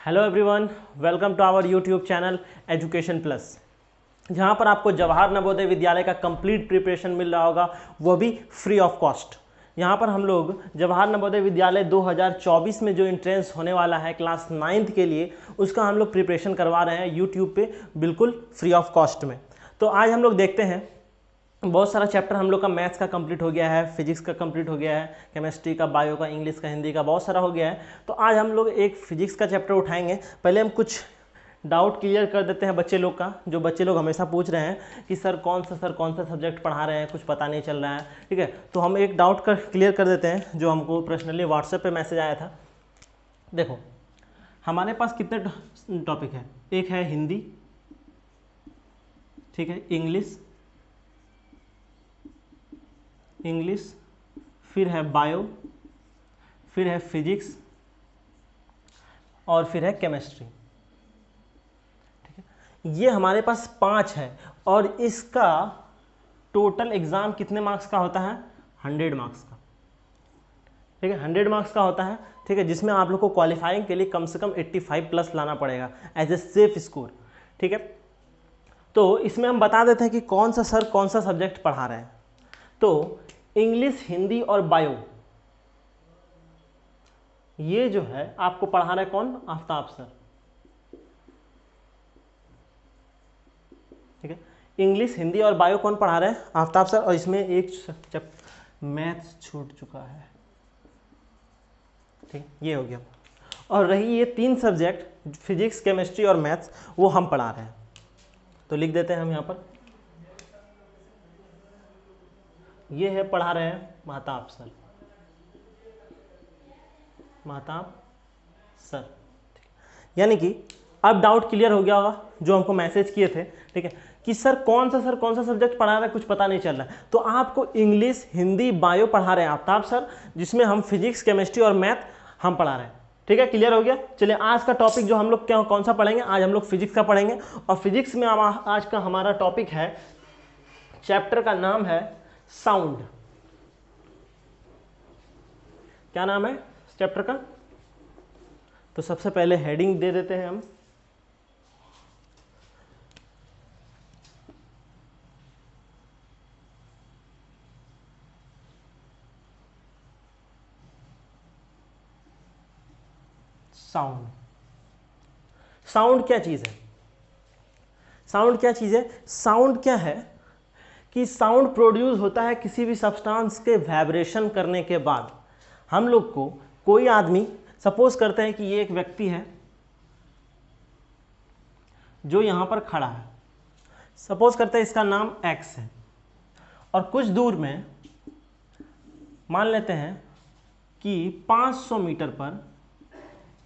Hello everyone, welcome to our YouTube channel education plus, जहां पर आपको जवाहर नवोदय विद्यालय का कंप्लीट प्रिपरेशन मिल रहा होगा, वो भी फ्री ऑफ कॉस्ट। यहां पर हम लोग जवाहर नवोदय विद्यालय 2024 में जो एंट्रेंस होने वाला है क्लास 9th के लिए, उसका हम लोग प्रिपरेशन करवा रहे हैं यूट्यूब पे बिल्कुल फ्री ऑफ कॉस्ट में। तो आज हम लोग देखते हैं, बहुत सारा चैप्टर हम लोग का मैथ्स का कंप्लीट हो गया है, फिजिक्स का कंप्लीट हो गया है, केमिस्ट्री का, बायो का, इंग्लिश का, हिंदी का, बहुत सारा हो गया है। तो आज हम लोग एक फिजिक्स का चैप्टर उठाएंगे। पहले हम कुछ डाउट क्लियर कर देते हैं बच्चे लोग का, जो बच्चे लोग हमेशा पूछ रहे हैं कि सर कौन सा सब्जेक्ट पढ़ा रहे हैं, कुछ पता नहीं चल रहा है। ठीक है, तो हम एक डाउट क्लियर कर देते हैं जो हमको पर्सनली व्हाट्सएप पे मैसेज आया था। देखो, हमारे पास कितने टॉपिक है, एक है हिंदी, ठीक है, इंग्लिश, फिर है बायो, फिर है फिजिक्स और फिर है केमिस्ट्री। ठीक है, ये हमारे पास 5 है और इसका टोटल एग्जाम कितने मार्क्स का होता है? 100 मार्क्स का। ठीक है, 100 मार्क्स का होता है। ठीक है, जिसमें आप लोग को क्वालिफाइंग के लिए कम से कम 85 प्लस लाना पड़ेगा एज ए सेफ स्कोर। ठीक है, तो इसमें हम बता देते हैं कि कौन सा सब्जेक्ट पढ़ा रहे हैं। तो इंग्लिश, हिंदी और बायो, ये जो है आपको पढ़ा रहा है कौन? आफ्ताब सर। ठीक है, इंग्लिश, हिंदी और बायो कौन पढ़ा रहे हैं? आफ्ताब सर। और इसमें एक मैथ्स छूट चुका है। ठीक, ये हो गया। और रही ये 3 सब्जेक्ट, फिजिक्स, केमिस्ट्री और मैथ्स, वो हम पढ़ा रहे हैं। तो लिख देते हैं हम यहाँ पर, ये है पढ़ा रहे हैं महताब सर। यानी कि अब डाउट क्लियर हो गया होगा जो हमको मैसेज किए थे। ठीक है, कि सर कौन सा सब्जेक्ट पढ़ा रहा है, कुछ पता नहीं चल रहा है। तो आपको इंग्लिश, हिंदी, बायो पढ़ा रहे हैं आफ्ताब सर, जिसमें हम फिजिक्स, केमिस्ट्री और मैथ हम पढ़ा रहे हैं। ठीक है, क्लियर हो गया। चलिए, आज का टॉपिक जो हम लोग कौन सा पढ़ेंगे? आज हम लोग फिजिक्स का पढ़ेंगे। और फिजिक्स में आज का हमारा टॉपिक है, चैप्टर का नाम है साउंड। क्या नाम है चैप्टर का? तो सबसे पहले हेडिंग दे देते हैं हम, साउंड। साउंड क्या चीज है? साउंड क्या चीज है? साउंड क्या है कि साउंड प्रोड्यूस होता है किसी भी सब्सटेंस के वाइब्रेशन करने के बाद। हम लोग को कोई आदमी, सपोज करते हैं कि ये एक व्यक्ति है जो यहां पर खड़ा है, सपोज करते हैं इसका नाम एक्स है, और कुछ दूर में मान लेते हैं कि 500 मीटर पर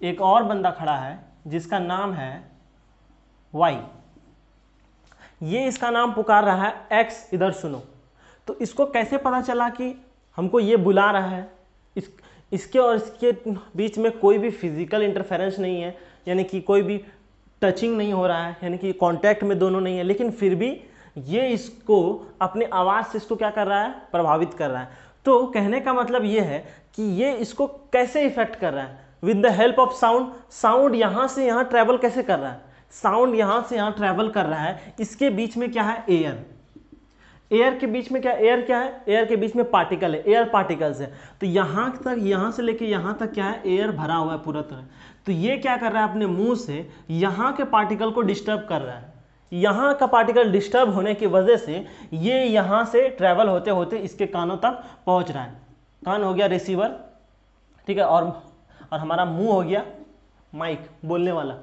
एक और बंदा खड़ा है जिसका नाम है वाई। ये इसका नाम पुकार रहा है एक्स, इधर सुनो। तो इसको कैसे पता चला कि हमको ये बुला रहा है? इसके और इसके बीच में कोई भी फिजिकल इंटरफेरेंस नहीं है, यानी कि कोई भी टचिंग नहीं हो रहा है, यानी कि कांटेक्ट में दोनों नहीं है, लेकिन फिर भी ये इसको अपने आवाज़ से इसको क्या कर रहा है? प्रभावित कर रहा है। तो कहने का मतलब ये है कि ये इसको कैसे इफेक्ट कर रहा है? With the help of sound. Sound यहाँ से यहाँ ट्रैवल कैसे कर रहा है? साउंड यहाँ से यहाँ ट्रैवल कर रहा है। इसके बीच में क्या है? एयर। एयर के बीच में क्या? एयर क्या है? एयर के बीच में पार्टिकल है, एयर पार्टिकल्स है। तो यहाँ तक, यहाँ से लेके यहाँ तक क्या है? एयर भरा हुआ है पूरा तरह। तो ये क्या कर रहा है? अपने मुंह से यहाँ के पार्टिकल को डिस्टर्ब कर रहा है। यहाँ का पार्टिकल डिस्टर्ब होने की वजह से ये यहाँ से ट्रैवल होते होते इसके कानों तक पहुँच रहा है। कान हो गया रिसीवर, ठीक है, और हमारा मुंह हो गया माइक, बोलने वाला।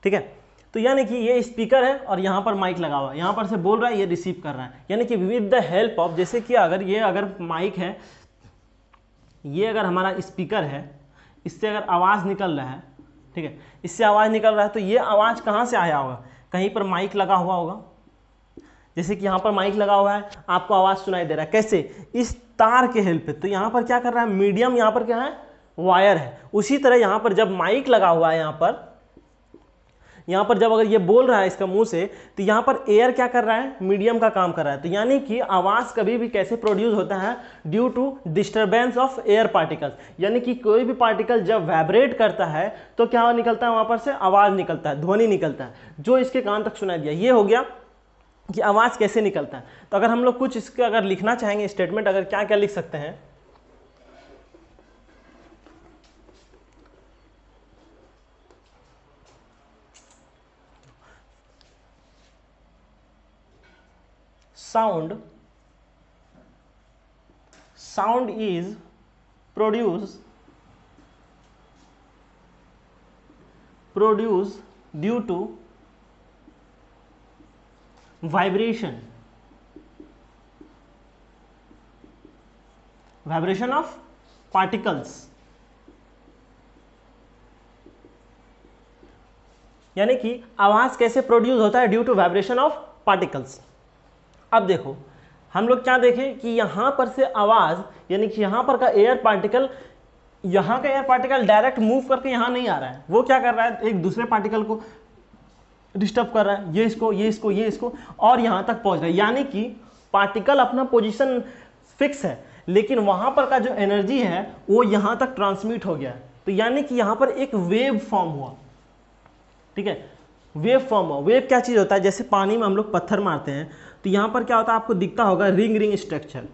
ठीक है, तो यानी कि ये स्पीकर है और यहाँ पर माइक लगा हुआ है, यहाँ पर से बोल रहा है, ये रिसीव कर रहा है। यानी कि विद द हेल्प ऑफ, जैसे कि अगर माइक है, ये अगर हमारा स्पीकर है, इससे अगर आवाज़ निकल रहा है, ठीक है, इससे आवाज़ निकल रहा है, तो ये आवाज़ कहाँ से आया होगा? कहीं पर माइक लगा हुआ होगा। जैसे कि यहाँ पर माइक लगा हुआ है, आपको आवाज़ सुनाई दे रहा है, कैसे? इस तार के हेल्प पे। तो यहाँ पर क्या कर रहा है? मीडियम यहाँ पर क्या है? वायर है। उसी तरह यहाँ पर जब माइक लगा हुआ है, यहाँ पर यहाँ पर जब अगर ये बोल रहा है इसका मुंह से, तो यहाँ पर एयर क्या कर रहा है, मीडियम का काम कर रहा है। तो यानी कि आवाज़ कभी भी कैसे प्रोड्यूस होता है, due to disturbance of air particles. यानी कि कोई भी पार्टिकल जब वाइब्रेट करता है तो क्या निकलता है, वहाँ पर से आवाज़ निकलता है, ध्वनि निकलता है, जो इसके कान तक सुनाई दिया। ये हो गया कि आवाज़ कैसे निकलता है। तो अगर हम लोग कुछ इसके अगर लिखना चाहेंगे स्टेटमेंट, अगर क्या क्या लिख सकते हैं, sound is produced due to vibration of particles। यानी कि आवाज कैसे प्रोड्यूस होता है, due to vibration of particles. अब देखो हम लोग क्या देखें कि यहां पर से आवाज, यानी कि यहां पर का एयर पार्टिकल, यहां का एयर पार्टिकल डायरेक्ट मूव करके यहां नहीं आ रहा है, वो क्या कर रहा है, एक दूसरे पार्टिकल को डिस्टर्ब कर रहा है, ये इसको ये इसको ये इसको, और यहां तक पहुंच रहा है। यानी कि पार्टिकल अपना पोजीशन फिक्स है, लेकिन वहां पर का जो एनर्जी है वो यहां तक ट्रांसमिट हो गया है। तो यानी कि यहां पर एक वेव फॉर्म हुआ, ठीक है, वेव फॉर्म हुआ। वेव क्या चीज होता है, जैसे पानी में हम लोग पत्थर मारते हैं तो यहां पर क्या होता है, आपको दिखता होगा रिंग स्ट्रक्चर,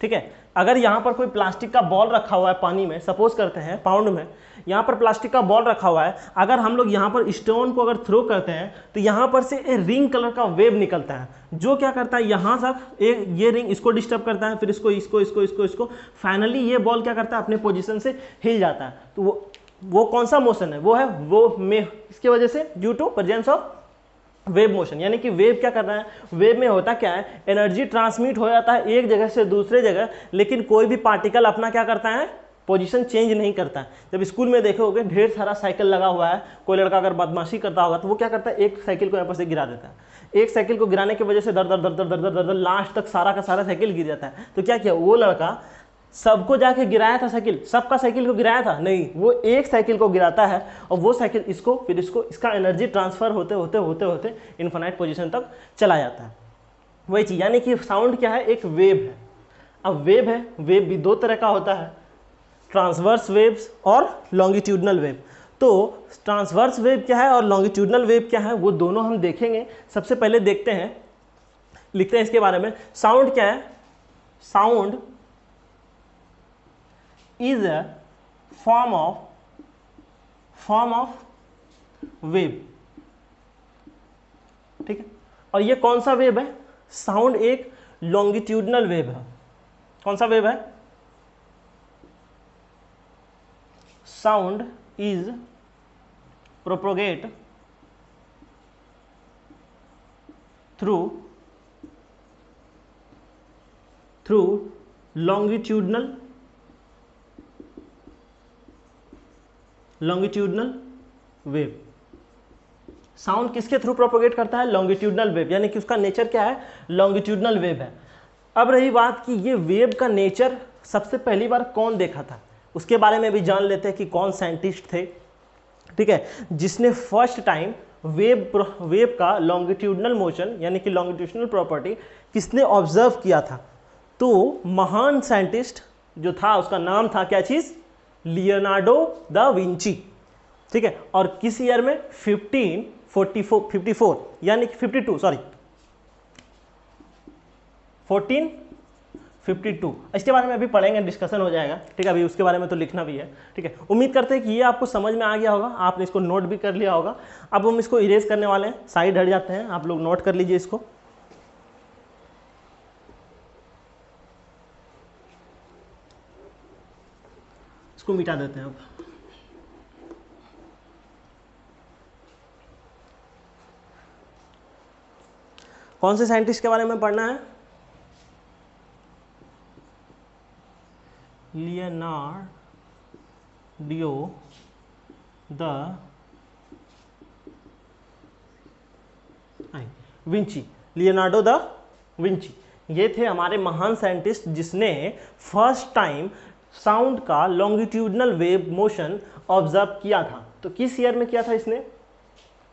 ठीक है। अगर यहां पर कोई प्लास्टिक का बॉल रखा हुआ है पानी में, सपोज करते हैं पाउंड में, यहां पर प्लास्टिक का बॉल रखा हुआ है, अगर हम लोग यहां पर स्टोन को अगर थ्रो करते हैं तो यहां पर से एक रिंग कलर का वेव निकलता है, जो क्या करता है, यहां से ये रिंग इसको डिस्टर्ब करता है, फिर इसको, फाइनली ये बॉल क्या करता है, अपने पोजीशन से हिल जाता है। तो वो कौन सा मोशन है, वो है वो में, इसकी वजह से due to presence of wave motion. यानी कि वेव क्या कर रहा है, वेव में होता क्या है, एनर्जी ट्रांसमिट हो जाता है एक जगह से दूसरे जगह, लेकिन कोई भी पार्टिकल अपना क्या करता है, पोजीशन चेंज नहीं करता है। जब स्कूल में देखे होगे ढेर सारा साइकिल लगा हुआ है, कोई लड़का अगर बदमाशी करता होगा तो वो क्या करता है, एक साइकिल को यहाँ पर से गिरा देता है। एक साइकिल को गिराने की वजह से दर दर लास्ट तक सारा का सारा साइकिल गिर जाता है। तो क्या किया वो लड़का, सबको जाके गिराया था साइकिल, सबका साइकिल को गिराया था नहीं, वो एक साइकिल को गिराता है और वो साइकिल इसको, फिर इसको, इसका एनर्जी ट्रांसफर होते होते इनफाइनाइट पोजीशन तक चला जाता है। वही चीज, यानी कि साउंड क्या है, एक वेव है। अब वेव है, वेव भी दो तरह का होता है, ट्रांसवर्स वेव्स और लॉन्गिट्यूडनल वेव। तो ट्रांसवर्स वेव क्या है और लॉन्गिट्यूडनल वेव क्या है, वो दोनों हम देखेंगे। सबसे पहले देखते हैं, लिखते हैं इसके बारे में। साउंड क्या है, sound is a form of wave, ठीक है। और ये कौन सा वेव है, साउंड एक लॉन्गिट्यूडनल वेव है। कौन सा वेव है, sound is propagate through longitudinal wave. Sound किसके थ्रू प्रोपोगेट करता है, लॉन्गिट्यूडनल वेव, यानी कि उसका नेचर क्या है, लॉन्गिट्यूडनल वेव है। अब रही बात कि ये वेव का नेचर सबसे पहली बार कौन देखा था, उसके बारे में भी जान लेते हैं कि कौन साइंटिस्ट थे, ठीक है, जिसने फर्स्ट टाइम वेव का लॉन्गिट्यूडनल मोशन यानी कि लॉन्गिट्यूडनल प्रॉपर्टी किसने ऑब्जर्व किया था। तो महान साइंटिस्ट जो था उसका नाम था क्या चीज, लियोनार्डो दा विंची, ठीक है। और किस ईयर में, 1554 यानी कि 1452। इसके बारे में अभी पढ़ेंगे, डिस्कशन हो जाएगा, ठीक है। अभी उसके बारे में तो लिखना भी है, ठीक है। उम्मीद करते हैं कि ये आपको समझ में आ गया होगा, आपने इसको नोट भी कर लिया होगा। अब हम इसको इरेज करने वाले हैं, साइड हट जाते हैं, आप लोग नोट कर लीजिए इसको। इसको मिटा देते हैं अब। कौन से साइंटिस्ट के बारे में पढ़ना है, Leonardo da Vinci. Leonardo da Vinci ये थे हमारे महान साइंटिस्ट जिसने फर्स्ट टाइम साउंड का लॉन्गिट्यूडनल वेव मोशन ऑब्जर्व किया था। तो किस ईयर में किया था इसने,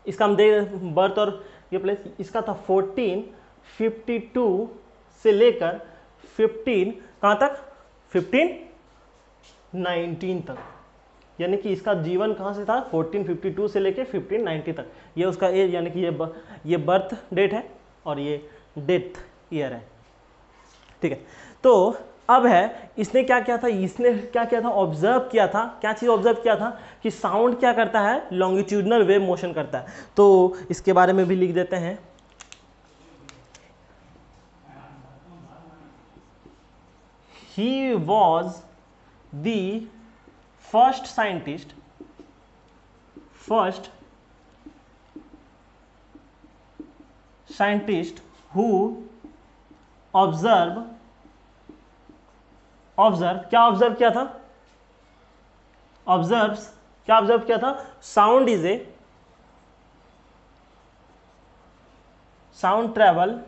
इसका हम दे बर्थ और ये प्लेस, इसका था 1452 से लेकर 15 कहाँ तक, 1519 तक, यानी कि इसका जीवन कहाँ से था 1452 से लेकर 1590 तक। ये उसका एज, यानी कि ये बर्थ डेट है और ये डेथ ईयर है, ठीक है। तो अब है, इसने क्या किया था, ऑब्जर्व किया था, क्या चीज़ ऑब्जर्व किया था कि साउंड क्या करता है, लॉन्गिट्यूडनल वेव मोशन करता है। तो इसके बारे में भी लिख देते हैं। He was the first scientist who observe क्या ऑब्जर्व किया था, क्या ऑब्जर्व किया था, sound travel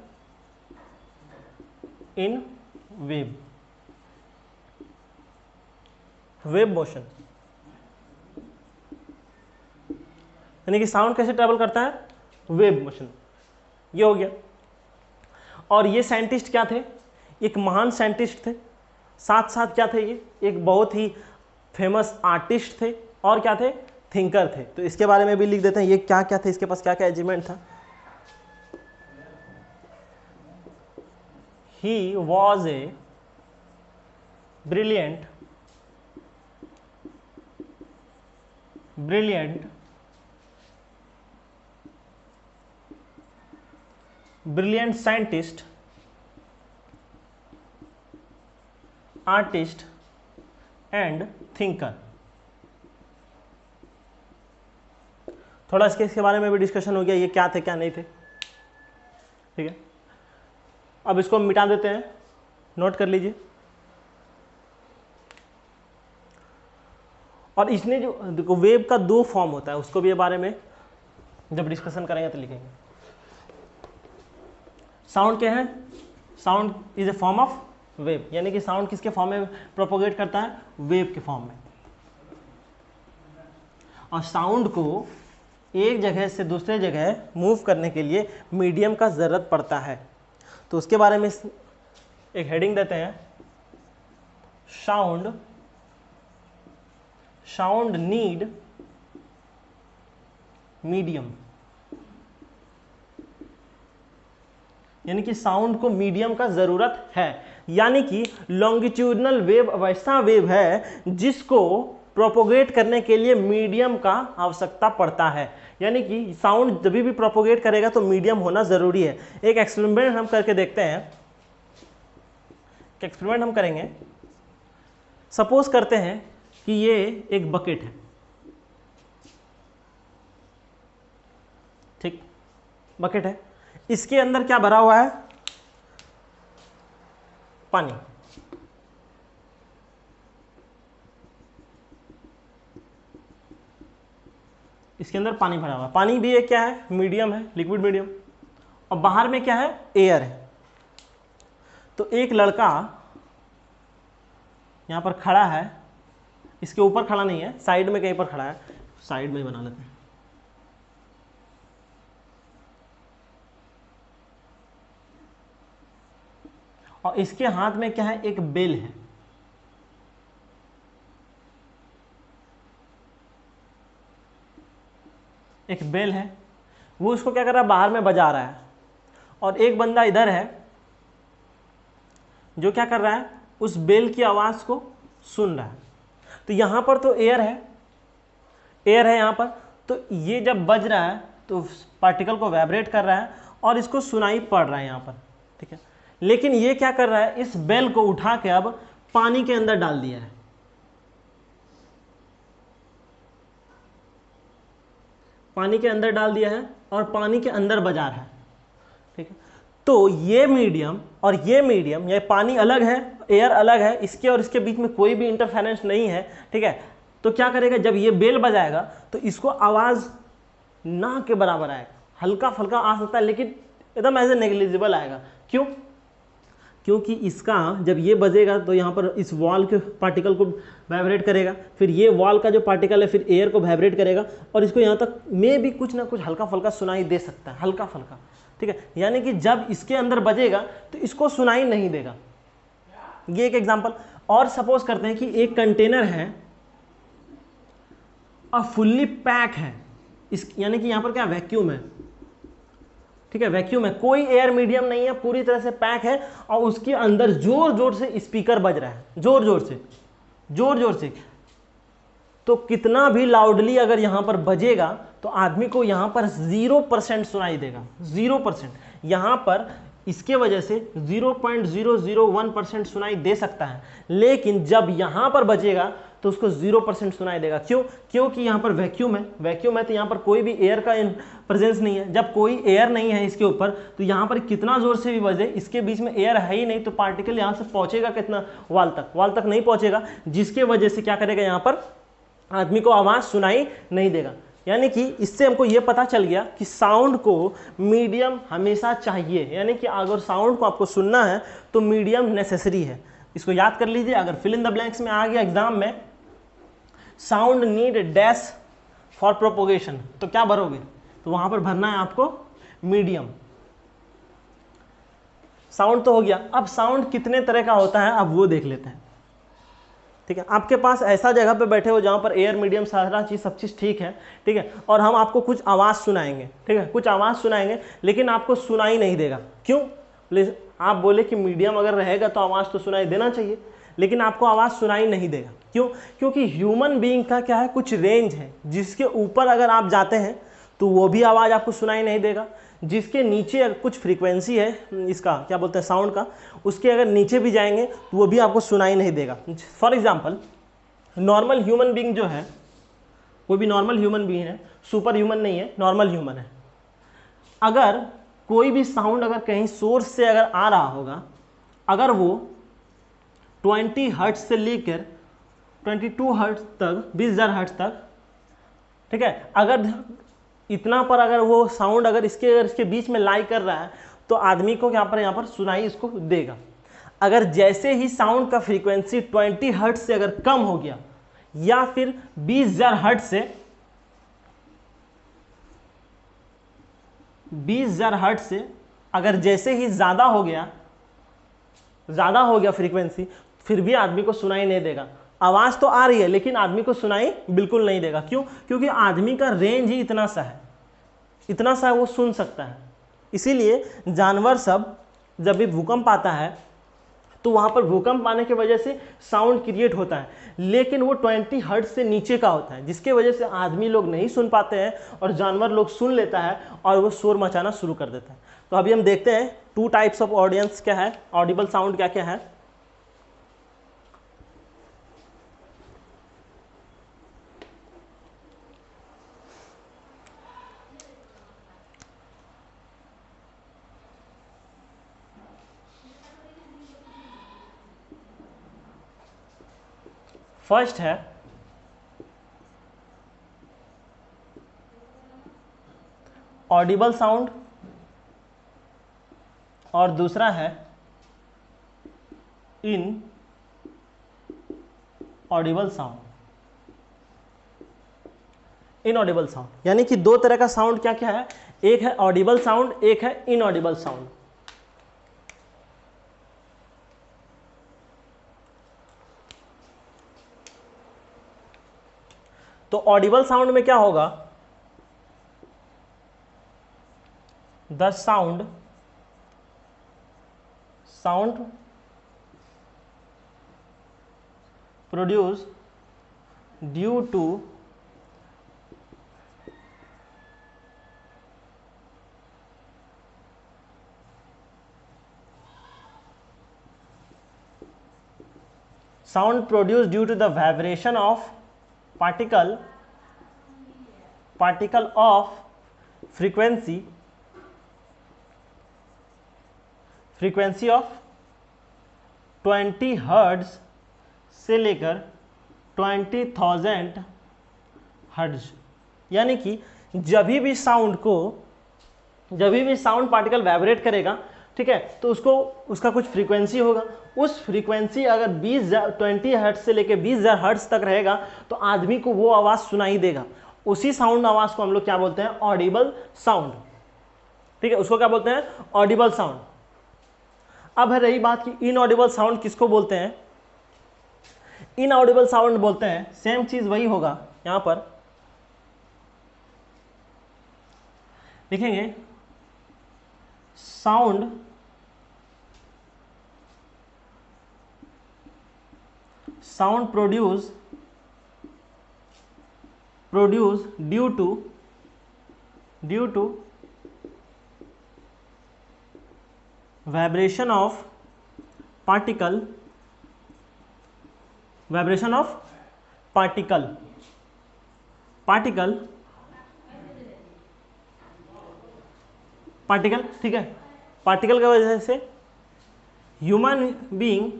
in wave motion, यानी कि साउंड कैसे ट्रेवल करता है, वेव मोशन। ये हो गया। और ये साइंटिस्ट क्या थे, एक महान साइंटिस्ट थे, साथ साथ क्या थे, ये एक बहुत ही फेमस आर्टिस्ट थे, और क्या थे, थिंकर थे। तो इसके बारे में भी लिख देते हैं, ये क्या क्या थे, इसके पास क्या क्या अचीवमेंट था। He was a brilliant scientist, artist and thinker. थोड़ा इसके बारे में भी डिस्कशन हो गया, ये क्या थे क्या नहीं थे, ठीक है। अब इसको हम मिटा देते हैं, नोट कर लीजिए। और इसने जो देखो, वेव का 2 फॉर्म होता है, उसको भी ये बारे में जब डिस्कशन करेंगे तो लिखेंगे। साउंड क्या है, sound is a form of wave, यानी कि साउंड किसके फॉर्म में प्रोपोगेट करता है, वेव के फॉर्म में। और साउंड को एक जगह से दूसरे जगह मूव करने के लिए मीडियम का जरूरत पड़ता है। तो उसके बारे में एक हेडिंग देते हैं, साउंड नीड मीडियम, यानी कि साउंड को मीडियम का जरूरत है। यानी कि लॉन्गिट्यूडनल वेव वैसा वेव है जिसको प्रोपोगेट करने के लिए मीडियम का आवश्यकता पड़ता है। यानी कि साउंड जब भी प्रोपोगेट करेगा तो मीडियम होना जरूरी है। एक एक्सपेरिमेंट हम करके देखते हैं, एक्सपेरिमेंट हम करेंगे। सपोज करते हैं कि ये एक बकेट है, ठीक, बकेट है, इसके अंदर क्या भरा हुआ है, पानी। इसके अंदर पानी भरा हुआ है, पानी भी एक क्या है, मीडियम है, लिक्विड मीडियम। और बाहर में क्या है, एयर है। तो एक लड़का यहां पर खड़ा है, इसके ऊपर खड़ा नहीं है, साइड में कहीं पर खड़ा है, साइड में ही बना लेते हैं। और इसके हाथ में क्या है, एक बेल है। एक बेल है, वो उसको क्या कर रहा है, बाहर में बजा रहा है। और एक बंदा इधर है जो क्या कर रहा है, उस बेल की आवाज को सुन रहा है। तो यहां पर तो एयर है, एयर है यहां पर, तो ये जब बज रहा है तो पार्टिकल को वाइब्रेट कर रहा है और इसको सुनाई पड़ रहा है यहां पर, ठीक है। लेकिन ये क्या कर रहा है, इस बेल को उठा के अब पानी के अंदर डाल दिया है। पानी के अंदर डाल दिया है और पानी के अंदर बजा रहा है, ठीक है। तो ये मीडियम और ये मीडियम, ये पानी अलग है, एयर अलग है, इसके और इसके बीच में कोई भी इंटरफेरेंस नहीं है, ठीक है। तो क्या करेगा, जब ये बेल बजाएगा तो इसको आवाज ना के बराबर आएगा, हल्का फुल्का आ सकता है लेकिन एकदम ऐसे नेग्लिजिबल आएगा। क्यों? क्योंकि इसका जब ये बजेगा तो यहाँ पर इस वॉल के पार्टिकल को वाइब्रेट करेगा, फिर ये वॉल का जो पार्टिकल है फिर एयर को वाइब्रेट करेगा, और इसको यहाँ तक में भी कुछ ना कुछ हल्का फुल्का सुनाई दे सकता है, हल्का फुल्का, ठीक है। यानी कि जब इसके अंदर बजेगा तो इसको सुनाई नहीं देगा। ये एक एग्जांपल। और सपोज करते हैं कि एक कंटेनर है और फुल्ली पैक है, इस यानी कि यहाँ पर क्या वैक्यूम है, ठीक है, वैक्यूम है, कोई एयर मीडियम नहीं है, पूरी तरह से पैक है, और उसके अंदर जोर जोर से स्पीकर बज रहा है, जोर जोर से। तो कितना भी लाउडली अगर यहाँ पर बजेगा तो आदमी को यहाँ पर 0% सुनाई देगा, 0%। यहाँ पर इसके वजह से 0.001% सुनाई दे सकता है, लेकिन जब यहाँ पर बजेगा तो उसको 0% सुनाई देगा। क्यों? क्योंकि यहाँ पर वैक्यूम है तो यहाँ पर कोई भी एयर का प्रेजेंस नहीं है। जब कोई एयर नहीं है इसके ऊपर तो यहाँ पर कितना जोर से भी बजे, इसके बीच में एयर है ही नहीं, तो पार्टिकल यहाँ से पहुँचेगा कितना, वॉल तक नहीं पहुँचेगा, जिसके वजह से क्या करेगा, यहाँ पर आदमी को आवाज़ सुनाई नहीं देगा। यानी कि इससे हमको ये पता चल गया कि साउंड को मीडियम हमेशा चाहिए, यानी कि अगर साउंड को आपको सुनना है तो मीडियम नेसेसरी है। इसको याद कर लीजिए। अगर फिल इन द ब्लैंक्स में आ गया एग्जाम में sound need dash for propagation, तो क्या भरोगे, तो वहां पर भरना है आपको मीडियम। साउंड तो हो गया। अब साउंड कितने तरह का होता है अब वो देख लेते हैं, ठीक है। आपके पास ऐसा जगह पे बैठे हो जहां पर एयर मीडियम सारा चीज सब चीज ठीक है, ठीक है, और हम आपको कुछ आवाज सुनाएंगे, ठीक है, कुछ आवाज सुनाएंगे, लेकिन आपको सुनाई नहीं देगा। क्यों? आप बोले कि मीडियम अगर रहेगा तो आवाज तो सुनाई देना चाहिए, लेकिन आपको आवाज सुनाई नहीं देगा। क्यों? क्योंकि ह्यूमन बीइंग का क्या है, कुछ रेंज है, जिसके ऊपर अगर आप जाते हैं तो वो भी आवाज आपको सुनाई नहीं देगा, जिसके नीचे कुछ फ्रीक्वेंसी है इसका क्या बोलते हैं साउंड का, उसके अगर नीचे भी जाएंगे तो वो भी आपको सुनाई नहीं देगा। For example normal human being जो है, कोई भी नॉर्मल ह्यूमन बीइंग है, सुपर ह्यूमन नहीं है, नॉर्मल ह्यूमन है, अगर कोई भी साउंड अगर कहीं सोर्स से अगर आ रहा होगा, अगर वो 20 हर्ट्ज से लेकर 22 हर्ट्ज तक, 20,000 हर्ट्ज तक, ठीक है, अगर इतना पर अगर वो साउंड अगर इसके बीच में लाई कर रहा है तो आदमी को यहाँ पर सुनाई इसको देगा। अगर जैसे ही साउंड का फ्रीक्वेंसी 20 हर्ट्ज से अगर कम हो गया या फिर 20,000 हर्ट्ज से, 20,000 हर्ट्ज से अगर जैसे ही ज्यादा हो गया फ्रीक्वेंसी, फिर भी आदमी को सुनाई नहीं देगा। आवाज तो आ रही है लेकिन आदमी को सुनाई बिल्कुल नहीं देगा। क्यों? क्योंकि आदमी का रेंज ही इतना सा है वो सुन सकता है। इसीलिए जानवर सब जब भी भूकंप आता है तो वहां पर भूकंप आने की वजह से साउंड क्रिएट होता है, लेकिन वो 20 हर्ट्ज से नीचे का होता है, जिसके वजह से आदमी लोग नहीं सुन पाते हैं और जानवर लोग सुन लेता है और वो शोर मचाना शुरू कर देता है। तो अभी हम देखते हैं 2 टाइप्स ऑफ ऑडियंस क्या है, ऑडिबल साउंड क्या क्या है। फर्स्ट है ऑडिबल साउंड और दूसरा है इन ऑडिबल साउंड। इनऑडिबल साउंड यानी कि 2 तरह का साउंड क्या क्या है, एक है ऑडिबल साउंड, एक है इनऑडिबल साउंड। तो ऑडिबल साउंड में क्या होगा, the sound produce due to the vibration of particle of frequency of 20 hertz से लेकर 20,000 हर्ट्ज। यानी कि जब भी साउंड पार्टिकल वाइब्रेट करेगा, ठीक है, तो उसका कुछ फ्रीक्वेंसी होगा, उस फ्रीक्वेंसी अगर 20 हर्ट्ज से लेके 20,000 हर्ट्ज तक रहेगा तो आदमी को वो आवाज सुनाई देगा। उसी साउंड आवाज को हम लोग क्या बोलते हैं, ऑडिबल साउंड। ठीक है, उसको क्या बोलते हैं, ऑडिबल साउंड। अब है रही बात कि इनऑडिबल साउंड किसको बोलते हैं। इनऑडिबल साउंड बोलते हैं, सेम चीज वही होगा, यहां पर लिखेंगे sound produce due to vibration of particle ठीक है, पार्टिकल की वजह से human being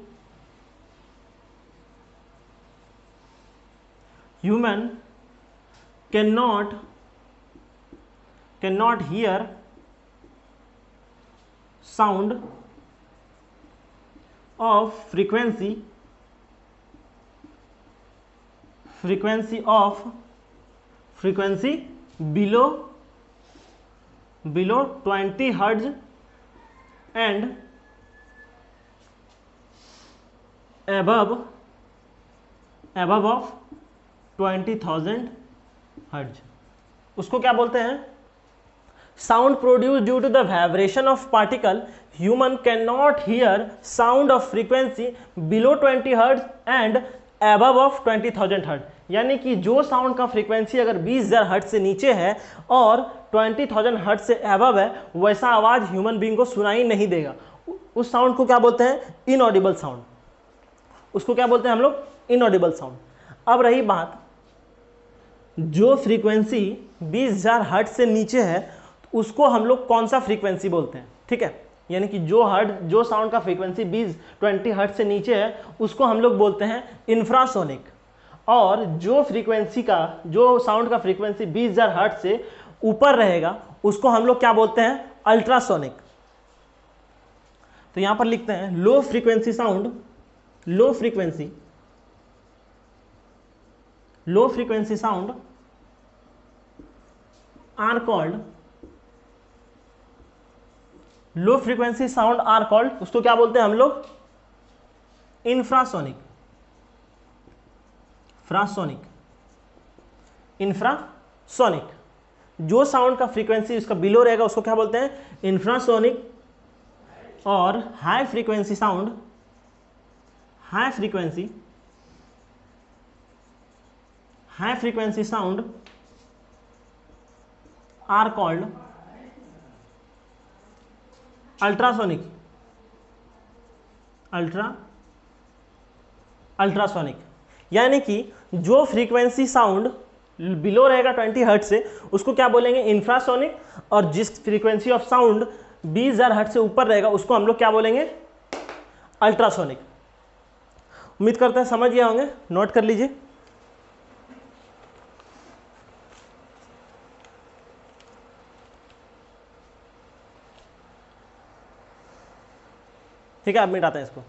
cannot hear sound of frequency below 20 hertz and above of 20,000 hertz. उसको क्या बोलते हैं, sound produce due to the vibration of particle, human can not hear sound of frequency below 20 hertz and above of 20,000 hertz. यानी कि जो sound का frequency अगर 20,000 hertz से नीचे है और 20,000 हर्ट्ज से अबव है, वैसा आवाज ह्यूमन बीइंग को सुनाई नहीं देगा। उस साउंड को क्या बोलते हैं, इनऑडिबल साउंड। उसको क्या बोलते हैं हम लोग, इनऑडिबल साउंड। अब रही बात, जो फ्रीक्वेंसी 20,000 हर्ट्ज से नीचे है उसको हम लोग कौन सा फ्रीक्वेंसी बोलते हैं। ठीक है, यानी कि जो साउंड का फ्रीक्वेंसी 20 हर्ट्ज से नीचे है उसको हम लोग बोलते हैं इंफ्रासोनिक, और जो साउंड का फ्रीक्वेंसी 20,000 हर्ट्ज से ऊपर रहेगा उसको हम लोग क्या बोलते हैं, अल्ट्रासोनिक। तो यहां पर लिखते हैं low frequency sound are called उसको क्या बोलते हैं हम लोग, इंफ्रासोनिक। जो साउंड का फ्रीक्वेंसी उसका बिलो रहेगा उसको क्या बोलते हैं, इंफ्रासोनिक। और high frequency sound are called ultrasonic. यानी कि जो फ्रीक्वेंसी साउंड बिलो रहेगा 20 हर्ट्ज से उसको क्या बोलेंगे, इंफ्रासोनिक, और जिस फ्रीक्वेंसी ऑफ साउंड 20,000 हर्ट्ज से ऊपर रहेगा उसको हम लोग क्या बोलेंगे, अल्ट्रासोनिक। उम्मीद करते हैं समझ गए होंगे, नोट कर लीजिए। ठीक है, अब मिटाते हैं इसको।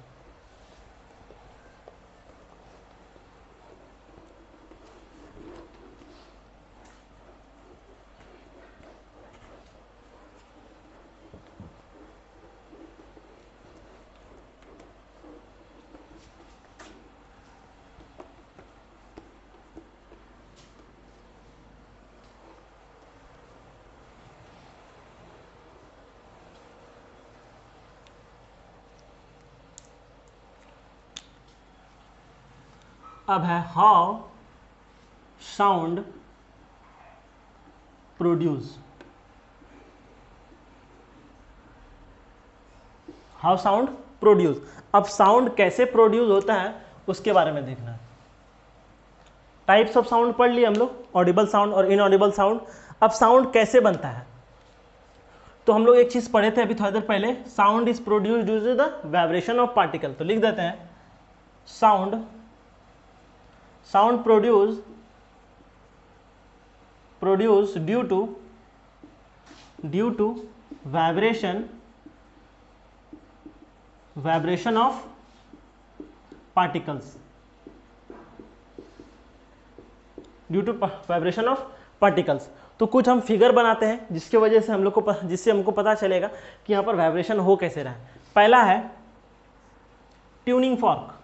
अब है हाउ साउंड प्रोड्यूस। अब साउंड कैसे प्रोड्यूस होता है उसके बारे में देखना है। टाइप्स ऑफ साउंड पढ़ लिए हम लोग, ऑडिबल साउंड और इनऑडिबल साउंड। अब साउंड कैसे बनता है, तो हम लोग एक चीज पढ़े थे अभी थोड़ी देर पहले, sound is produced due to the vibration of particle. तो लिख देते हैं sound produced due to vibration vibration of particles, due to vibration of particles. तो कुछ हम फिगर बनाते हैं जिसके वजह से हम लोग को जिससे हमको पता चलेगा कि यहाँ पर वाइब्रेशन हो कैसे रहा है। पहला है ट्यूनिंग फॉर्क।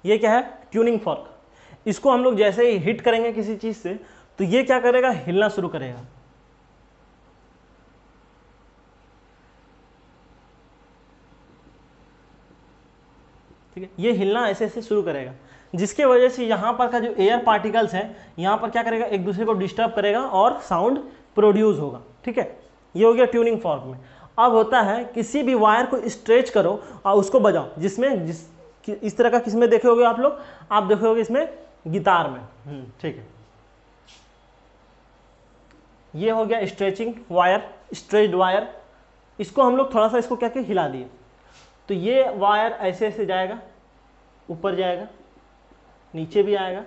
ये क्या है? Tuning fork. इसको हम लोग जैसे ही हिट करेंगे किसी चीज से तो ये क्या करेगा? हिलना शुरू करेगा। ठीक है, ये हिलना ऐसे ऐसे शुरू करेगा, जिसके वजह से यहाँ पर का जो एयर पार्टिकल्स है यहाँ पर क्या करेगा? एक दूसरे को डिस्टर्ब करेगा और साउंड प्रोड्यूस होगा। ठीक है, ये हो गया ट्यूनिंग फॉर्क में। अब होता है किसी भी वायर को स्ट्रेच करो और उसको बजाओ, जिसमें इस तरह का किसमें देखे होगे आप लोग? आप देखे होगे इसमें गिटार में। ठीक है, ये हो गया स्ट्रेचिंग वायर, स्ट्रेच्ड वायर। इसको हम लोग थोड़ा सा इसको क्या हिला दिए तो ये वायर ऐसे ऐसे जाएगा, ऊपर जाएगा, नीचे भी आएगा,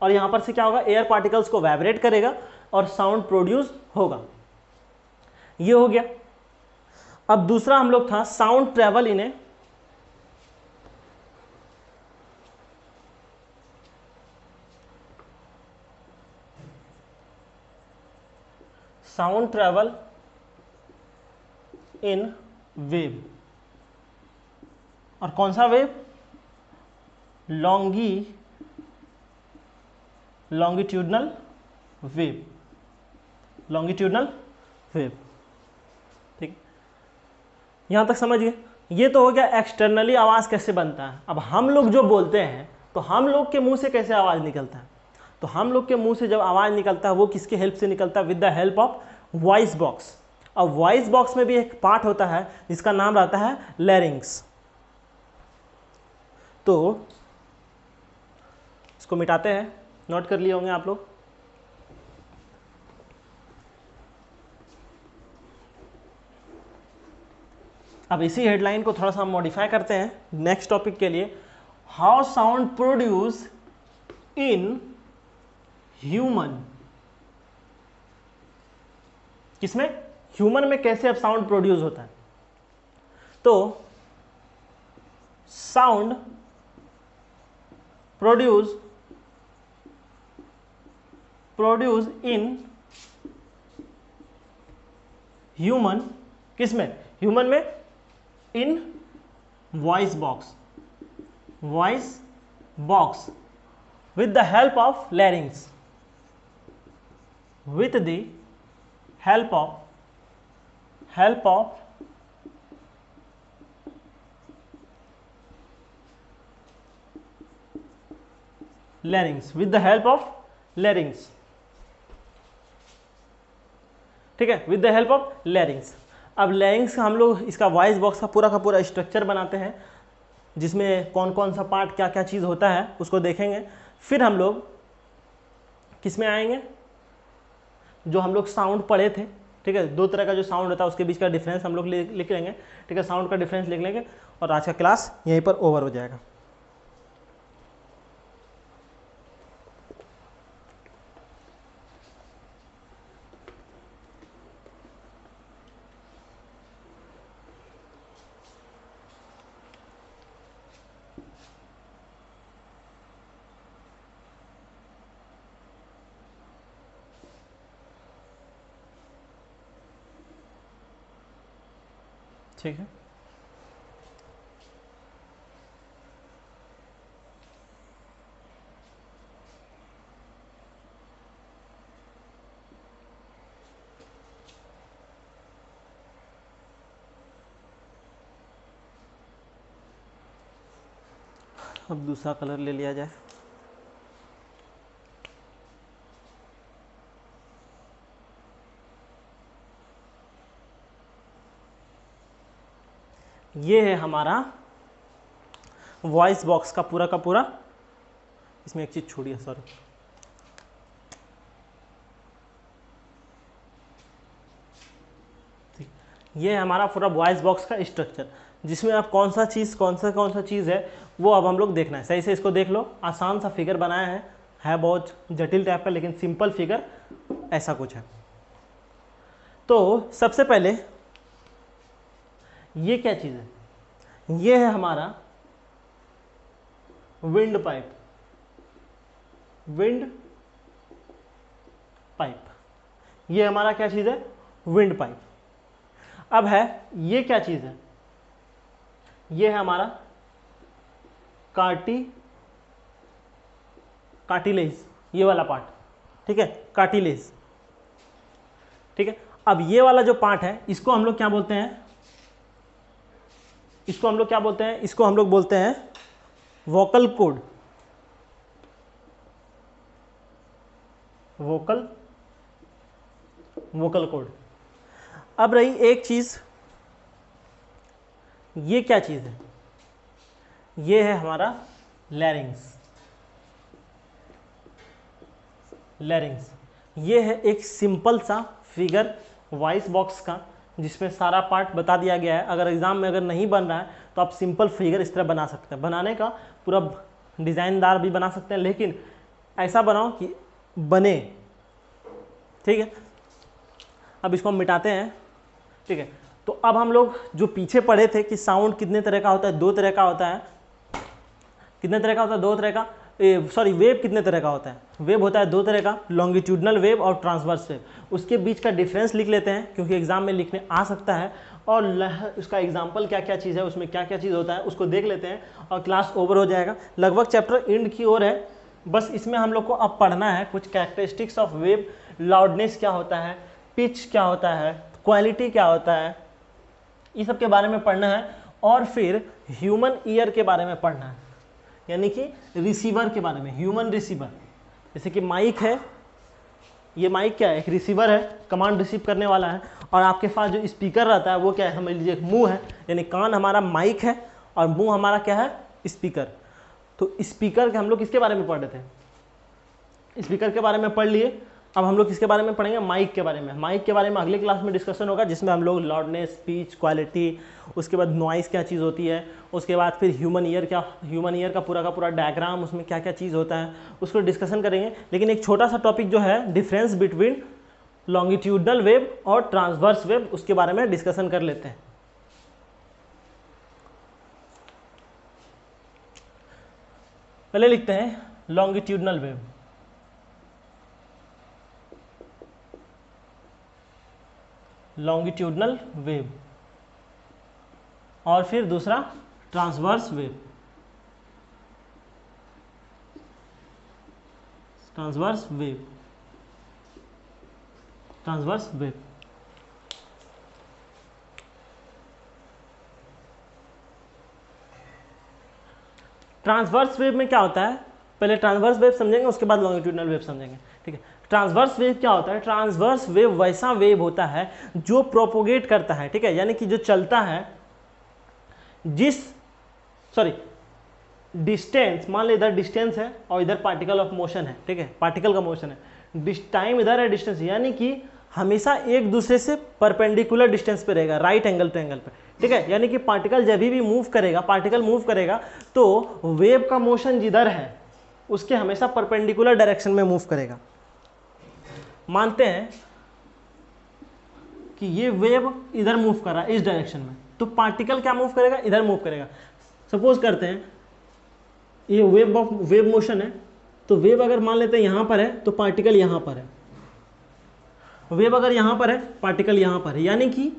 और यहां पर से क्या होगा? एयर पार्टिकल्स को वाइब्रेट करेगा और साउंड प्रोड्यूस होगा। ये हो गया। अब दूसरा हम लोग था sound travel in A sound travel in wave. और कौन सा wave? Longitudinal wave, longitudinal wave. ठीक, यहां तक समझ गए? ये तो हो गया एक्सटर्नली आवाज कैसे बनता है। अब हम लोग जो बोलते हैं तो हम लोग के मुंह से कैसे आवाज निकलता है? तो हम लोग के मुंह से जब आवाज निकलता है वो किसके हेल्प से निकलता है? With the help of voice box. अब वॉइस बॉक्स में भी एक पार्ट होता है जिसका नाम रहता है लैरिंग्स। तो इसको मिटाते हैं, नोट कर लिए होंगे आप लोग। अब इसी हेडलाइन को थोड़ा सा मॉडिफाई करते हैं नेक्स्ट टॉपिक के लिए। How sound produce in human. किसमें? ह्यूमन में कैसे अब साउंड प्रोड्यूस होता है? तो साउंड प्रोड्यूस इन ह्यूमन। किसमें? ह्यूमन में इन voice box, voice box with the help of larynx, with the help of larynx, with the help of larynx। ठीक है, with the help of larynx। अब larynx का हम लोग इसका वॉइस बॉक्स का पूरा स्ट्रक्चर बनाते हैं, जिसमें कौन कौन सा पार्ट क्या क्या चीज़ होता है उसको देखेंगे। फिर हम लोग किस में आएंगे? जो हम लोग साउंड पढ़े थे। ठीक है, दो तरह का जो साउंड होता है उसके बीच का डिफरेंस हम लोग लिख लेंगे। ठीक है, साउंड का डिफरेंस लिख लेंगे और आज का क्लास यहीं पर ओवर हो जाएगा। ठीक है, अब दूसरा कलर ले लिया जाए। ये है हमारा वॉइस बॉक्स का पूरा। इसमें एक चीज छोड़ी है, सॉरी। ये है हमारा पूरा वॉइस बॉक्स का स्ट्रक्चर, जिसमें अब कौन सा चीज़ है वो अब हम लोग देखना है। सही से इसको देख लो, आसान सा फिगर बनाया है, है बहुत जटिल टाइप का, लेकिन सिंपल फिगर ऐसा कुछ है। तो सबसे पहले ये क्या चीज़ है, ये है हमारा विंड पाइप। विंड पाइप, ये हमारा क्या चीज़ है, विंड पाइप। अब है ये क्या चीज़ है, ये है हमारा कार्टिलेज, ये वाला पार्ट, ठीक है, कार्टिलेज, ठीक है। अब ये वाला जो पार्ट है इसको हम लोग क्या बोलते हैं, इसको हम लोग क्या बोलते हैं, इसको हम लोग बोलते हैं वोकल कॉर्ड। Vocal cord. अब रही एक चीज, ये क्या चीज है, ये है हमारा लैरिंग्स। लैरिंग्स ये है एक सिंपल सा फिगर वॉइस बॉक्स का, जिसमें सारा पार्ट बता दिया गया है। अगर एग्जाम में अगर नहीं बन रहा है तो आप सिंपल फिगर इस तरह बना सकते हैं। बनाने का पूरा डिज़ाइनदार भी बना सकते हैं, लेकिन ऐसा बनाओ कि बने, ठीक है। अब इसको हम मिटाते हैं, ठीक है। तो अब हम लोग जो पीछे पढ़े थे कि साउंड कितने तरह का होता है, दो तरह का होता है। कितने तरह का होता है, दो तरह का, सॉरी वेव कितने तरह का होता है, वेव होता है दो तरह का, लॉन्गिट्यूडनल वेव और ट्रांसवर्स वेव। उसके बीच का डिफरेंस लिख लेते हैं क्योंकि एग्जाम में लिखने आ सकता है, और उसका एग्जाम्पल क्या क्या चीज़ है, उसमें क्या क्या चीज़ होता है उसको देख लेते हैं और क्लास ओवर हो जाएगा। लगभग चैप्टर एंड की ओर है, बस इसमें हम लोग को अब पढ़ना है कुछ कैरेक्टरिस्टिक्स ऑफ वेव, लाउडनेस क्या होता है, पिच क्या होता है, क्वालिटी क्या होता है, ये सब के बारे में पढ़ना है। और फिर ह्यूमन ईयर के बारे में पढ़ना है, यानी कि रिसीवर के बारे में, ह्यूमन रिसीवर। जैसे कि माइक है, ये माइक क्या है, एक रिसीवर है, कमांड रिसीव करने वाला है। और आपके पास जो स्पीकर रहता है वो क्या है, समझ लीजिए एक मुंह है, यानी कान हमारा माइक है और मुंह हमारा क्या है, स्पीकर। तो स्पीकर के हम लोग किसके बारे में पढ़ रहे थे, स्पीकर के बारे में पढ़ लिए। अब हम लोग किसके बारे में पढ़ेंगे, माइक के बारे में। माइक के बारे में अगले क्लास में डिस्कशन होगा, जिसमें हम लोग लाउडनेस, स्पीच, क्वालिटी, उसके बाद नॉइस क्या चीज़ होती है, उसके बाद फिर ह्यूमन ईयर क्या, ह्यूमन ईयर का पूरा डायग्राम, उसमें क्या क्या चीज़ होता है उसको डिस्कशन करेंगे। लेकिन एक छोटा सा टॉपिक जो है डिफरेंस बिटवीन लॉन्गिट्यूडनल वेव और ट्रांसवर्स वेव, उसके बारे में डिस्कशन कर लेते हैं। पहले लिखते हैं लॉन्गिट्यूडनल वेव। लॉन्गिट्यूडनल वेव, और फिर दूसरा transverse wave. Transverse wave, transverse wave. Transverse wave में क्या होता है, पहले ट्रांसवर्स वेव समझेंगे, उसके बाद लॉन्गिट्यूडनल वेव समझेंगे, ठीक है। ट्रांसवर्स वेव क्या होता है, ट्रांसवर्स वेव वैसा वेव होता है जो प्रोपोगेट करता है, ठीक है, यानी कि जो चलता है डिस्टेंस, मान लो इधर डिस्टेंस है और इधर पार्टिकल ऑफ मोशन है, ठीक है, पार्टिकल का मोशन है, टाइम इधर है, डिस्टेंस, यानी कि हमेशा एक दूसरे से परपेंडिकुलर डिस्टेंस पे रहेगा, राइट एंगल ट्रायंगल पे, ठीक है। यानी कि पार्टिकल जब भी मूव करेगा, पार्टिकल मूव करेगा तो वेव का मोशन जिधर है उसके हमेशा परपेंडिकुलर डायरेक्शन में मूव करेगा। मानते हैं कि ये वेव इधर मूव कर रहा है इस डायरेक्शन में, तो पार्टिकल क्या मूव करेगा, इधर मूव करेगा। सपोज करते हैं ये वेव मोशन है, तो वेव अगर मान लेते हैं यहाँ पर है तो पार्टिकल यहाँ पर है, वेव अगर यहाँ पर है पार्टिकल यहाँ पर है, यानी कि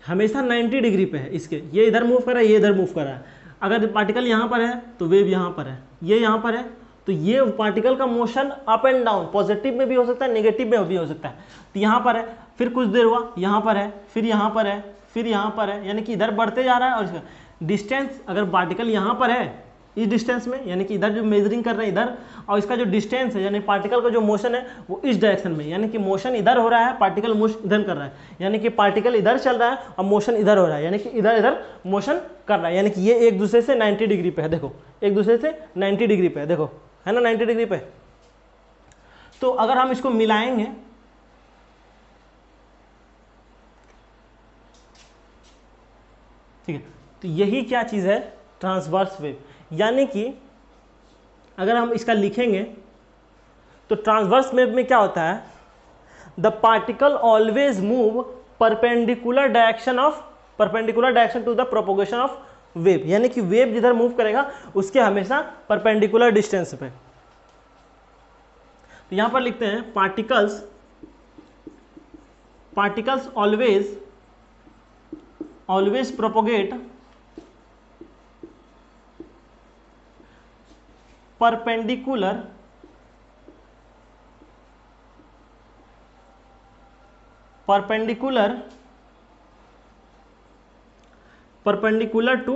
हमेशा 90 डिग्री पे है इसके, ये इधर मूव कर रहा है, ये इधर मूव कर रहा है। अगर पार्टिकल यहाँ पर है तो वेव यहाँ पर है, ये यहाँ पर है, तो ये पार्टिकल का motion up and down, positive में भी हो सकता है, नेगेटिव में भी हो सकता है। तो यहाँ पर है, फिर कुछ देर हुआ यहाँ पर है, फिर यहाँ पर है, फिर यहाँ पर है, यानी कि इधर बढ़ते जा रहा है। और इसका डिस्टेंस, अगर पार्टिकल यहाँ पर है इस डिस्टेंस में, यानी कि इधर जो मेजरिंग कर रहे हैं इधर, और इसका जो डिस्टेंस है यानी पार्टिकल का जो मोशन है वो इस डायरेक्शन में, यानी कि मोशन इधर हो रहा है, पार्टिकल मोशन इधर कर रहा है, यानी कि पार्टिकल इधर चल रहा है और मोशन इधर हो रहा है, यानी कि इधर इधर मोशन कर रहा है, यानी कि ये एक दूसरे से 90 डिग्री पे है। देखो एक दूसरे से 90 डिग्री पे है, देखो है ना 90 डिग्री पे। तो अगर हम इसको मिलाएंगे, ठीक है, तो यही क्या चीज है, ट्रांसवर्स वेव। यानी कि अगर हम इसका लिखेंगे तो ट्रांसवर्स वेव में क्या होता है, the particle always move perpendicular direction to the propagation of wave, यानी कि वेव जिधर मूव करेगा उसके हमेशा परपेंडिकुलर डिस्टेंस पे। तो यहां पर लिखते हैं particles always propagate perpendicular to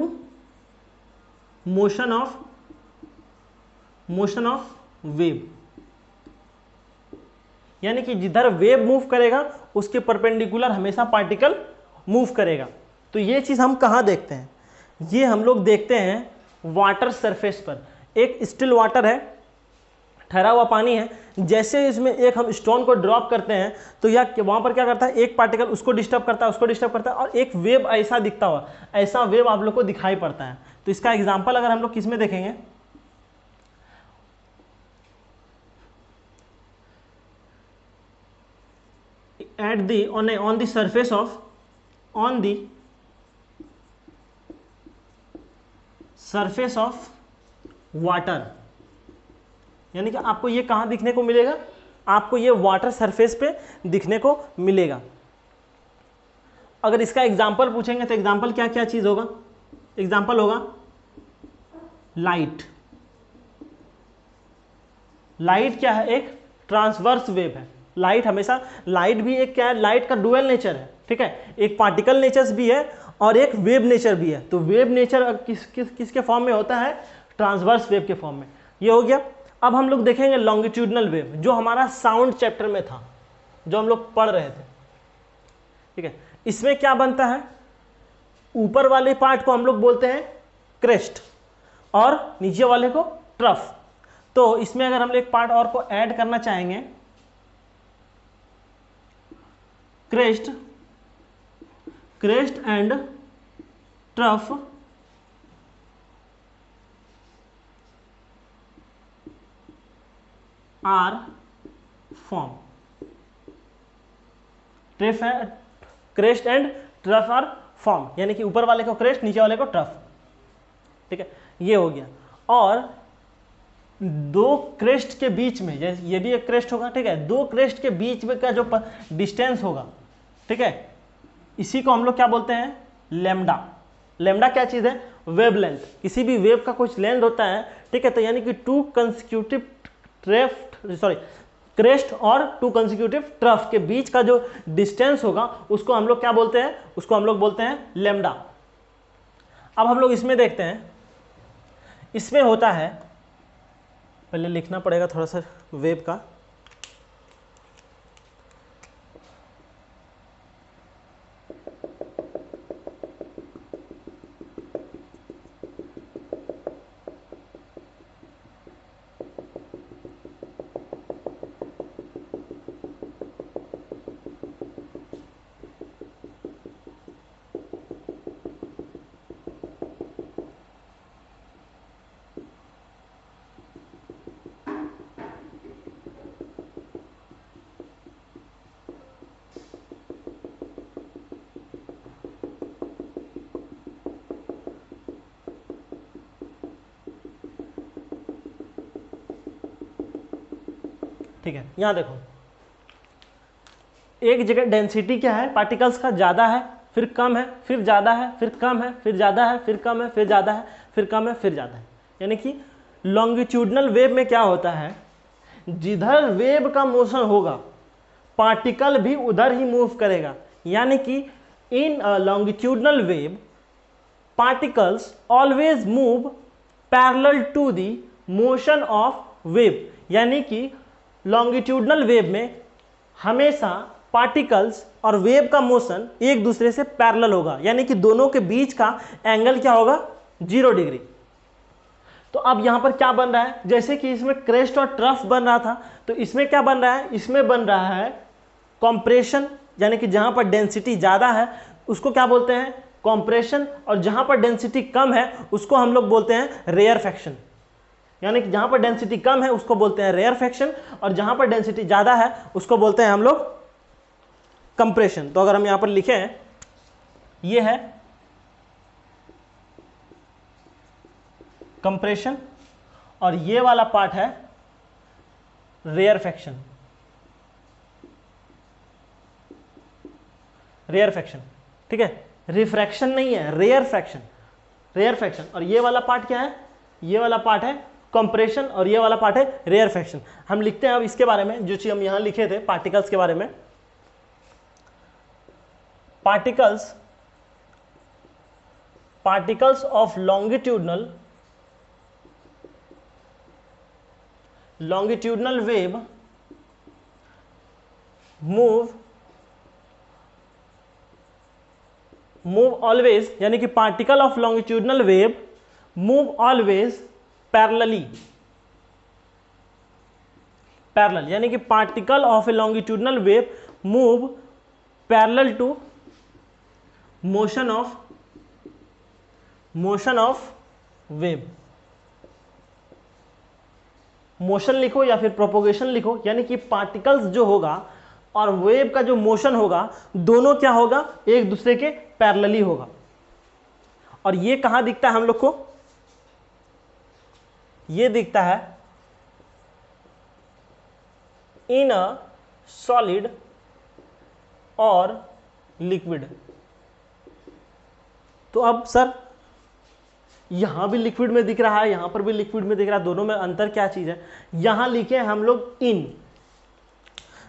motion of wave, यानी कि जिधर वेव मूव करेगा उसके परपेंडिकुलर हमेशा पार्टिकल मूव करेगा। तो ये चीज हम कहाँ देखते हैं, ये हम लोग देखते हैं वाटर सरफेस पर। एक स्टिल वाटर है, ठहरा हुआ पानी है, जैसे इसमें एक हम स्टोन को ड्रॉप करते हैं तो यह वहां पर क्या करता है, एक पार्टिकल उसको डिस्टर्ब करता है और एक वेव ऐसा दिखता हुआ, ऐसा वेव आप लोग को दिखाई पड़ता है। तो इसका एग्जांपल अगर हम लोग किस में देखेंगे, on the surface of water, यानी कि आपको ये कहाँ दिखने को मिलेगा, आपको ये वाटर सरफेस पे दिखने को मिलेगा। अगर इसका एग्जाम्पल पूछेंगे तो एग्जाम्पल क्या क्या चीज होगा, एग्जाम्पल होगा लाइट। लाइट क्या है, एक ट्रांसवर्स वेव है। लाइट हमेशा, लाइट भी एक क्या है, लाइट का डुअल नेचर है, ठीक है, एक पार्टिकल नेचर भी है और एक वेव नेचर भी है। तो वेव नेचर किसके फॉर्म में होता है, ट्रांसवर्स वेव के फॉर्म में। ये हो गया। अब हम लोग देखेंगे लॉन्गिट्यूडनल वेव, जो हमारा साउंड चैप्टर में था, जो हम लोग पढ़ रहे थे, ठीक है। इसमें क्या बनता है, ऊपर वाले पार्ट को हम लोग बोलते हैं क्रेस्ट और नीचे वाले को ट्रफ। तो इसमें अगर हम लोग एक पार्ट और को ऐड करना चाहेंगे, crest and trough are form. Crest and trough are form, यानी कि ऊपर वाले को क्रेस्ट, नीचे वाले को ट्रफ, ठीक है, ये हो गया। और दो क्रेस्ट के बीच में, जैसे ये भी एक क्रेस्ट होगा, ठीक है, दो क्रेस्ट के बीच में का जो डिस्टेंस होगा, ठीक है, इसी को हम लोग क्या बोलते हैं, लैम्डा। लैम्डा क्या चीज है, वेवलेंथ। किसी भी वेव का कुछ लेंथ होता है, ठीक है, तो यानी कि टू कंसेक्यूटिव क्रेस्ट और टू कंसेक्यूटिव ट्रफ के बीच का जो डिस्टेंस होगा उसको हम लोग क्या बोलते हैं, उसको हम लोग बोलते हैं लैम्डा। अब हम लोग इसमें देखते हैं, इसमें होता है, पहले लिखना पड़ेगा थोड़ा सा वेव का, ठीक है। यहां देखो, एक जगह डेंसिटी क्या है पार्टिकल्स का, ज्यादा है फिर कम है फिर ज्यादा है फिर कम है फिर ज्यादा है फिर कम है फिर ज्यादा है फिर कम है फिर ज्यादा है। यानी कि लॉन्गिट्यूडनल वेव में क्या होता है, जिधर वेव का मोशन होगा पार्टिकल भी उधर ही मूव करेगा। यानी कि in longitudinal wave particles always move parallel to the motion of wave. यानी कि लॉन्गिट्यूडनल वेव में हमेशा पार्टिकल्स और वेव का मोशन एक दूसरे से पैरेलल होगा, यानी कि दोनों के बीच का एंगल क्या होगा, 0 डिग्री। तो अब यहां पर क्या बन रहा है, जैसे कि इसमें क्रेस्ट और ट्रफ बन रहा था, तो इसमें क्या बन रहा है, इसमें बन रहा है कॉम्प्रेशन, यानी कि जहां पर डेंसिटी ज्यादा है उसको क्या बोलते हैं, कॉम्प्रेशन, और जहां पर डेंसिटी कम है उसको हम लोग बोलते हैं रेयरफेक्शन। यानी कि जहां पर डेंसिटी कम है उसको बोलते हैं रेयरफेक्शन, और जहां पर डेंसिटी ज्यादा है उसको बोलते हैं हम लोग कंप्रेशन। तो अगर हम यहां पर लिखें, ये है कंप्रेशन और ये वाला पार्ट है रेयरफेक्शन। रेयरफेक्शन, ठीक है, रिफ्रैक्शन नहीं है, रेयरफेक्शन, रेयरफेक्शन। और ये वाला पार्ट क्या है, ये वाला पार्ट है कंप्रेशन और ये वाला पार्ट है रेयरफेक्शन। हम लिखते हैं अब इसके बारे में, जो चीज हम यहां लिखे थे पार्टिकल्स के बारे में। Particles, particles of longitudinal wave move always, यानी कि particle of longitudinal wave move always parallelly, parallel, यानी कि particle of a longitudinal wave move parallel to motion of wave. Motion लिखो या फिर प्रोपोगेशन लिखो, यानी कि पार्टिकल्स जो होगा और वेव का जो मोशन होगा दोनों क्या होगा, एक दूसरे के पैरेलली होगा। और ये कहां दिखता है हम लोग को, ये दिखता है इन अ सॉलिड और लिक्विड। तो अब सर यहां भी लिक्विड में दिख रहा है, यहां पर भी लिक्विड में दिख रहा है, दोनों में अंतर क्या चीज है, यहां लिखे हम लोग इन,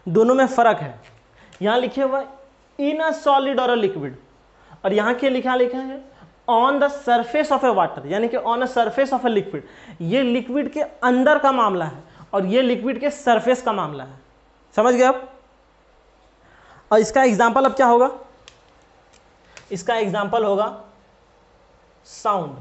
दोनों में फर्क है। यहां लिखे हुआ इन अ सॉलिड और अ लिक्विड, और यहां के लिखा है on the surface of A water, यानी कि on a surface of a liquid. ये लिक्विड के अंदर का मामला है और ये लिक्विड के सरफेस का मामला है। समझ गए आप? और इसका एग्जाम्पल अब क्या होगा, इसका एग्जाम्पल होगा साउंड,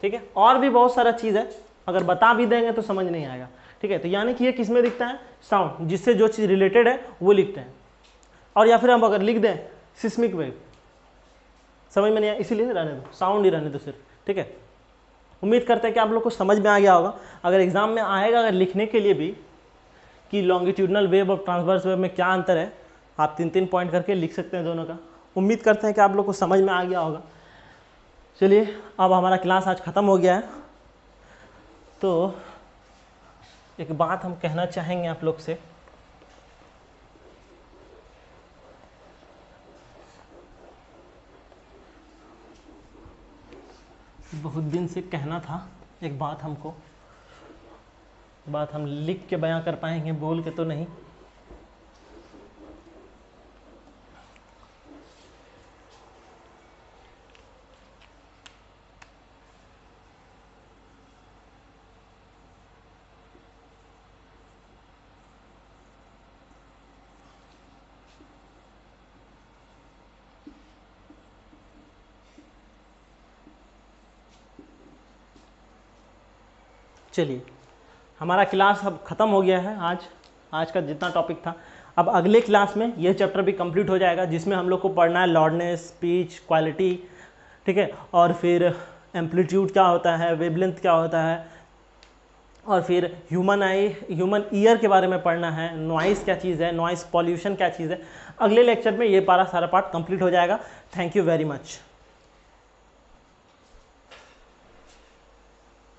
ठीक है। और भी बहुत सारा चीज है, अगर बता भी देंगे तो समझ नहीं आएगा, ठीक है। तो यानी कि ये किस में दिखता है, साउंड, जिससे जो चीज रिलेटेड है वो लिखते हैं। और या फिर हम अगर लिख दें सिस्मिक वेव, समझ में नहीं आया, इसीलिए रहने दो, साउंड ही रहने दो सिर्फ, ठीक है। उम्मीद करते हैं कि आप लोग को समझ में आ गया होगा। अगर एग्जाम में आएगा अगर लिखने के लिए भी कि लॉन्गिट्यूडनल वेव और ट्रांसवर्स वेव में क्या अंतर है, आप 3-3 पॉइंट करके लिख सकते हैं दोनों का। उम्मीद करते हैं कि आप लोग को समझ में आ गया होगा। चलिए अब हमारा क्लास आज ख़त्म हो गया है, तो एक बात हम कहना चाहेंगे आप लोग से। बहुत दिन से कहना था एक बात हमको, बात हम लिख के बयां कर पाएंगे, बोल के तो नहीं। चलिए हमारा क्लास अब ख़त्म हो गया है, आज का जितना टॉपिक था। अब अगले क्लास में यह चैप्टर भी कंप्लीट हो जाएगा, जिसमें हम लोग को पढ़ना है लॉर्डनेस, स्पीच, क्वालिटी, ठीक है, और फिर एम्पलीट्यूड क्या होता है, वेवलेंथ क्या होता है, और फिर ह्यूमन ईयर के बारे में पढ़ना है, नॉइस क्या चीज़ है, नॉइस पॉल्यूशन क्या चीज़ है। अगले लेक्चर में ये सारा पार्ट कंप्लीट हो जाएगा। Thank you very much.